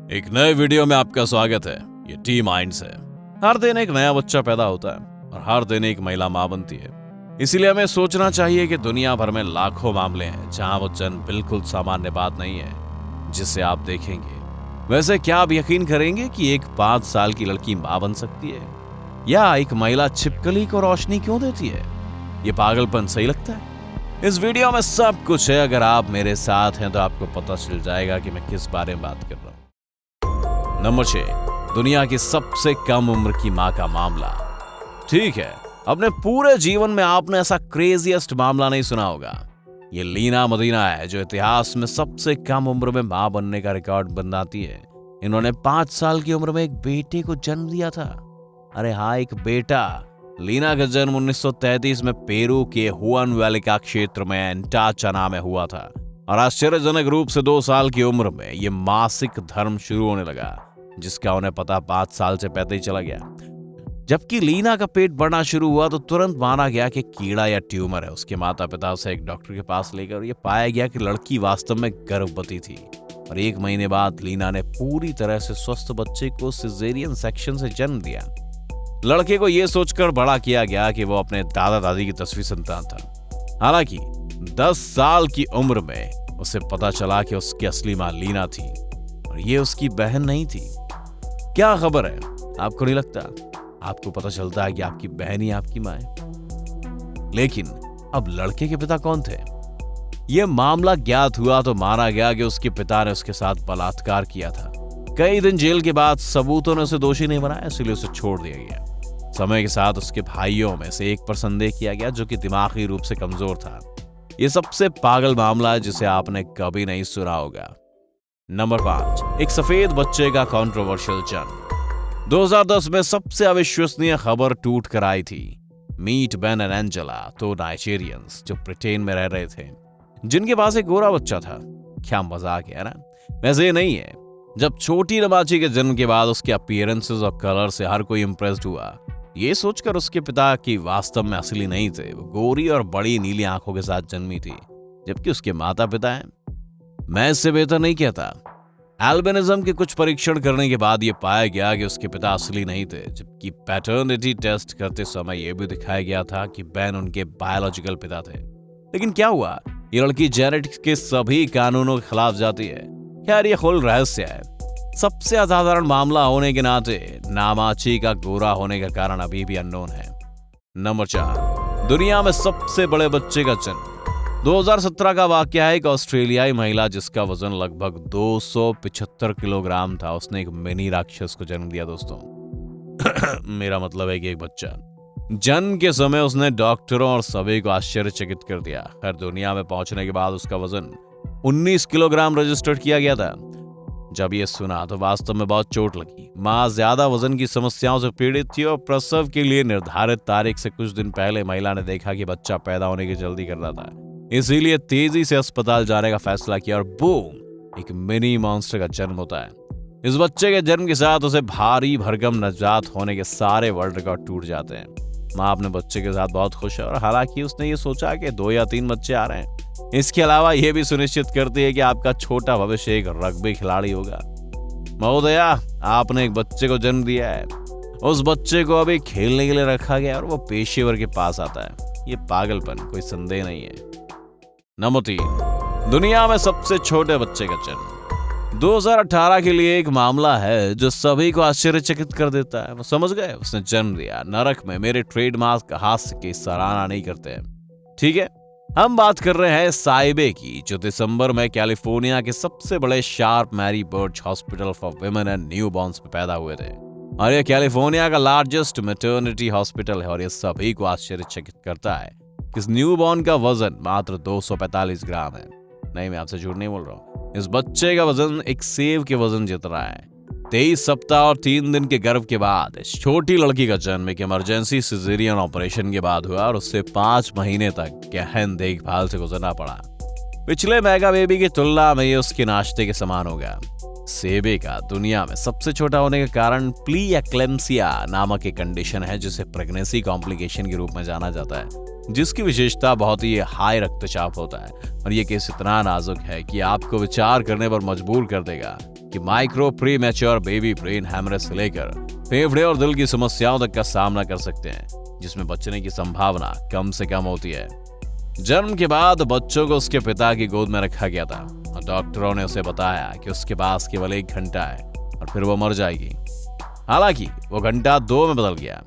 एक नए वीडियो में आपका स्वागत है। ये टी माइंड्स है। हर दिन एक नया बच्चा पैदा होता है और हर दिन एक महिला माँ बनती है। इसीलिए हमें सोचना चाहिए कि दुनिया भर में लाखों मामले हैं जहाँ वो जन्म बिल्कुल सामान्य बात नहीं है जिसे आप देखेंगे। वैसे क्या आप यकीन करेंगे कि एक 5 साल की लड़की माँ बन सकती है, या एक महिला छिपकली को रोशनी क्यों देती है? ये पागलपन सही लगता है? इस वीडियो में सब कुछ है। अगर आप मेरे साथ हैं तो आपको पता चल जाएगा कि मैं किस बारे में बात कर रहा हूं। नंबर 6, दुनिया की सबसे कम उम्र की मां का मामला। ठीक है, अपने पूरे जीवन में आपने ऐसा क्रेजीएस्ट मामला नहीं सुना होगा। ये लीना मदीना है जो इतिहास में सबसे कम उम्र में मां बनने का रिकॉर्ड बनाती है। इन्होंने 5 साल की उम्र में एक बेटे को जन्म दिया था। अरे हाँ, एक बेटा। लीना का जन्म 1933 में पेरू के हुआन वैली का क्षेत्र में एंटाचाना में हुआ था और आश्चर्यजनक रूप से 2 साल की उम्र में यह मासिक धर्म शुरू होने लगा, जिसका उन्हें पता 5 साल से पहले ही चला गया। जबकि लीना का पेट बढ़ना शुरू हुआ तो तुरंत माना गया कि कीड़ा या ट्यूमर है। उसके माता पिता उसे एक डॉक्टर के पास लेकर यह पाया गया कि लड़की वास्तव में गर्भवती थी और 1 महीने बाद लीना ने पूरी तरह से स्वस्थ बच्चे को सिजेरियन सेक्शन से जन्म दिया। लड़के को यह सोचकर बड़ा किया गया कि वो अपने दादा दादी की 10वीं संतान था। हालांकि 10 साल की उम्र में उसे पता चला कि उसकी असली मां लीना थी और ये उसकी बहन नहीं थी। क्या खबर है, आपको नहीं लगता? आपको पता चलता है कि आपकी बहन ही आपकी मां है। लेकिन अब लड़के के पिता कौन थे? यह मामला ज्ञात हुआ तो माना गया कि उसके पिता ने उसके साथ बलात्कार किया था। कई दिन जेल के बाद सबूतों ने उसे दोषी नहीं बनाया, इसलिए उसे छोड़ दिया गया। समय के साथ उसके भाइयों में से एक पर संदेह किया गया जो कि दिमागी रूप से कमजोर था। यह सबसे पागल मामला है जिसे आपने कभी नहीं सुना होगा। नंबर 5, एक सफेद बच्चे का कंट्रोवर्शियल जन्म। 2010 में सबसे अविश्वसनीय खबर टूट कर आई थी। Meet Ben and Angela, 2 Nigerians जो ब्रिटेन में रह रहे थे, जिनके पास एक गोरा बच्चा था। क्या मजाक है ना? वैसे ये नहीं है। जब छोटी नबाची के जन्म के बाद उसके अपीयरेंसेस और कलर से हर कोई इंप्रेस्ड हुआ, ये सोचकर उसके पिता की वास्तव में असली नहीं थे। वो गोरी और बड़ी नीली आंखों के साथ जन्मी थी, जबकि उसके माता पिता हैं। मैं इससे बेहतर नहीं कहता। एल्बिनिज्म के कुछ परीक्षण करने के बाद यह पाया गया कि उसके पिता असली नहीं थे, जबकि पैटर्निटी टेस्ट करते समय यह भी दिखाया गया था कि बेन उनके बायोलॉजिकल पिता थे। लेकिन क्या हुआ? ये लड़की जेनेटिक्स के सभी कानूनों के खिलाफ जाती है। खैर, ये खुल रहस्य है। सबसे असाधारण मामला होने के नाते नामाची का गोरा होने का कारण अभी भी अननोन है। नंबर 4, दुनिया में सबसे बड़े बच्चे का जन्म। 2017 का वाकया है। एक ऑस्ट्रेलियाई महिला जिसका वजन लगभग 275 किलोग्राम था, उसने एक मिनी राक्षस को जन्म दिया दोस्तों। मेरा मतलब है कि एक बच्चा। जन्म के समय उसने डॉक्टरों और सभी को आश्चर्यचकित कर दिया। खैर, दुनिया में पहुंचने के बाद उसका वजन 19 किलोग्राम रजिस्टर्ड किया गया था। जब ये सुना तो वास्तव में बहुत चोट लगी। मां ज्यादा वजन की समस्याओं से पीड़ित थी और प्रसव के लिए निर्धारित तारीख से कुछ दिन पहले महिला ने देखा कि बच्चा पैदा होने की जल्दी कर रहा था, इसीलिए तेजी से अस्पताल जाने का फैसला किया और बूम, एक मिनी मॉन्स्टर का जन्म होता है। इस बच्चे के जन्म के साथ उसे भारी भरकम नवजात होने के सारे वर्ल्ड रिकॉर्ड टूट जाते हैं। मां अपने बच्चे के साथ बहुत खुश है और हालांकि उसने ये सोचा कि 2 या 3 बच्चे आ रहे हैं। इसके अलावा यह भी सुनिश्चित करती है कि आपका छोटा भविष्य एक रग्बी खिलाड़ी होगा। महोदया, आपने एक बच्चे को जन्म दिया है। उस बच्चे को अभी खेलने के लिए रखा गया और वो पेशेवर के पास आता है। ये पागलपन, कोई संदेह नहीं है। नंबर 3, दुनिया में सबसे छोटे बच्चे का जन्म। 2018 के लिए एक मामला है जो सभी को आश्चर्यचकित कर देता है। वो समझ गए, उसने जन्म दिया। नरक में मेरे ट्रेडमार्क हास्य की सराहना नहीं करते हैं। ठीक है, हम बात कर रहे हैं साइबे की, जो दिसंबर में कैलिफोर्निया के सबसे बड़े Sharp Mary Birch hospital for women and newborns में पैदा हुए थे। और यह कैलिफोर्निया का लार्जेस्ट मैटरनिटी हॉस्पिटल है और यह सभी को आश्चर्यचकित करता है कि इस न्यूबॉर्न का वजन मात्र 245 ग्राम है। नहीं, मैं आपसे झूठ नहीं बोल रहा हूँ। इस बच्चे का वजन एक सेब के वजन जितना है। 23 सप्ताह और 3 दिन के गर्भ के बाद इस छोटी लड़की का जन्म एक इमरजेंसी सिजेरियन ऑपरेशन के बाद हुआ और उससे 5 महीने तक गहन देखभाल से गुजरना पड़ा। पिछले मेगा बेबी की तुलना में ये उसके नाश्ते के समान होगा। सेबे का दुनिया में सबसे छोटा होने का कारण प्री-एक्लेम्सिया नामक एक कंडीशन है जिसे प्रेगनेंसी कॉम्प्लिकेशन के रूप में जाना जाता है, जिसकी विशेषता बहुत ही हाई रक्तचाप होता है और ये केस इतना नाजुक है कि आपको विचार करने पर मजबूर कर देगा। कि micro pre mature baby brain haemorrhage से लेकर फेफड़े और दिल की समस्याओं तक का सामना कर सकते हैं, जिसमें बचने की संभावना कम से कम होती है। जन्म के बाद बच्चों को उसके पिता की गोद में रखा गया था और डॉक्टरों ने उसे बताया कि उसके पास केवल 1 घंटा है और फिर वो मर जाएगी। हालांकि वो घंटा 2 में बदल गया,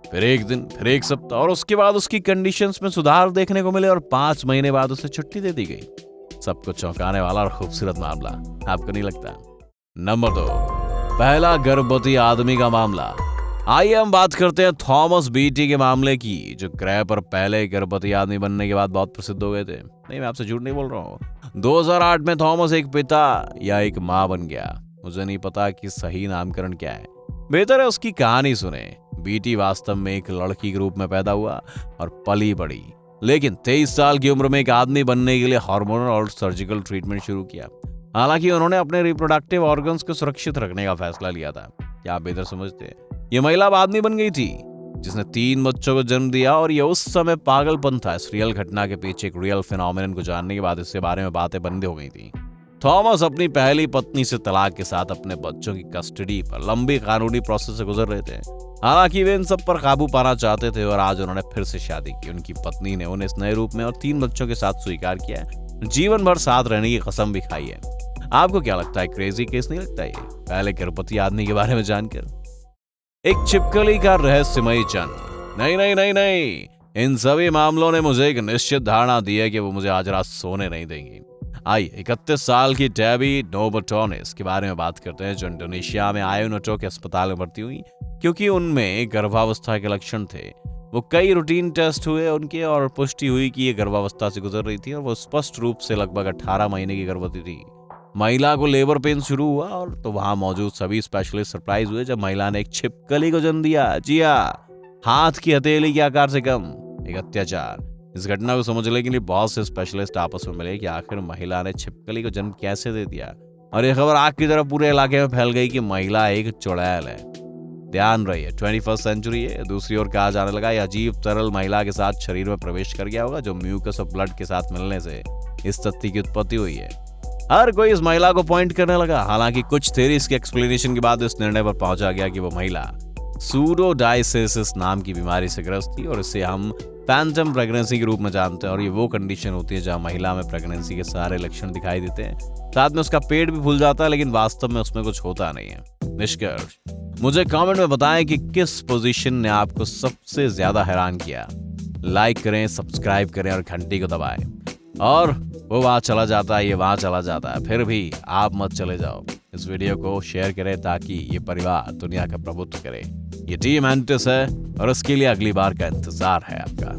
फिर 1 दिन, फिर 1 सप्ताह, और उसके बाद उसकी कंडीशंस में सुधार देखने को मिले और 5 महीने बाद उसे छुट्टी दे दी गई। सबको चौंकाने वाला और खूबसूरत मामला, आपको नहीं लगता? नंबर 2, पहला गर्भवती आदमी का मामला। आइए हम बात करते हैं थॉमस बीटी के मामले की, जो ग्रह पर पहले गर्भवती आदमी बनने के बाद बहुत प्रसिद्ध हो गए थे। नहीं, मैं आपसे झूठ नहीं बोल रहा हूँ। 2008 में थॉमस एक पिता या एक माँ बन गया। मुझे नहीं पता कि सही नामकरण क्या है, बेहतर है उसकी कहानी सुने। बीटी वास्तव में एक लड़की के रूप में पैदा हुआ और पली बड़ी, लेकिन 23 साल की उम्र में एक आदमी बनने के लिए हार्मोनल और सर्जिकल ट्रीटमेंट शुरू किया। हालांकि उन्होंने अपने रिप्रोडक्टिव ऑर्गन्स को सुरक्षित रखने का फैसला लिया था। क्या आप बेहतर समझते? ये महिला अब आदमी बन गई थी जिसने 3 बच्चों को जन्म दिया, और ये उस समय पागलपन था। इस रियल घटना के पीछे एक रियल फिनोमेनन को जानने के बाद इसके बारे में बातें बंद हो गई थी। थॉमस अपनी पहली पत्नी से तलाक के साथ अपने बच्चों की कस्टडी पर लंबी कानूनी प्रोसेस से गुजर रहे थे। हालांकि वे इन सब पर काबू पाना चाहते थे और आज उन्होंने फिर से शादी की। उनकी पत्नी ने उन्हें इस नए रूप में और 3 बच्चों के साथ स्वीकार किया है। जीवन भर साथ रहने की कसम भी खाई है। आपको क्या लगता है, क्रेजी केस नहीं लगता ये पहले गर्भवती आदमी के बारे में जानकर? एक छिपकली का रहस्यमयी जन्म। नहीं नहीं नहीं नहीं, इन सभी मामलों ने मुझे एक निश्चित धारणा दी है कि वो मुझे आज रात सोने नहीं देंगी। आइए 31 साल की डेबी नोबोटोनिस के बारे में बात करते हैं, जो इंडोनेशिया में आयोनोटो के अस्पताल में भर्ती हुई क्योंकि उनमें गर्भावस्था के लक्षण थे। वो कई रूटीन टेस्ट हुए उनके और पुष्टि हुई कि ये गर्भावस्था से गुजर रही थी और वो स्पष्ट रूप से लगभग 18 महीने की गर्भवती थी। महिला को लेबर पेन शुरू हुआ और तो वहां मौजूद सभी स्पेशलिस्ट सरप्राइज हुए जब महिला ने एक छिपकली को जन्म दिया। जी हाँ, हाथ की हथेली के आकार से कम। एक अत्याचार। इस घटना को समझने के लिए बहुत से स्पेशलिस्ट आपस में मिले कि आखिर महिला ने छिपकली को जन्म कैसे दे दिया, और यह खबर आग की तरह पूरे इलाके में फैल गई कि महिला एक चुड़ैल है। ध्यान रहिए, 21st सेंचुरी है। दूसरी ओर कहा जाने लगा, यह अजीब तरल महिला के साथ शरीर में प्रवेश कर गया होगा, जो म्यूकस और ब्लड के साथ मिलने से इस तथ्य की उत्पत्ति हुई है। हर कोई इस महिला को पॉइंट करने लगा। हालांकि कुछ थ्योरीज के एक्सप्लेनेशन के बाद इस निर्णय पर पहुंचा गया कि वो महिला सूडोडायसिस नाम की बीमारी से ग्रस्त थी, और इसे हम फैंटम प्रेगनेंसी के रूप में जानते हैं। और ये वो कंडीशन होती है जहां महिला में प्रेगनेंसी के सारे लक्षण दिखाई देते हैं, साथ में उसका पेट भी फूल जाता है, लेकिन वास्तव में उसमें कुछ होता नहीं है। निष्कर्ष, मुझे कमेंट में बताएं कि किस पोजीशन ने आपको सबसे ज्यादा हैरान किया। लाइक करें, सब्सक्राइब करें और घंटी को दबाएं। और वो वहां चला जाता है, ये वहां चला जाता है, फिर भी आप मत चले जाओ। इस वीडियो को शेयर करें ताकि ये परिवार दुनिया का प्रभुत्व करे। ये टीम एंटिस है और उसके लिए अगली बार का इंतजार है आपका।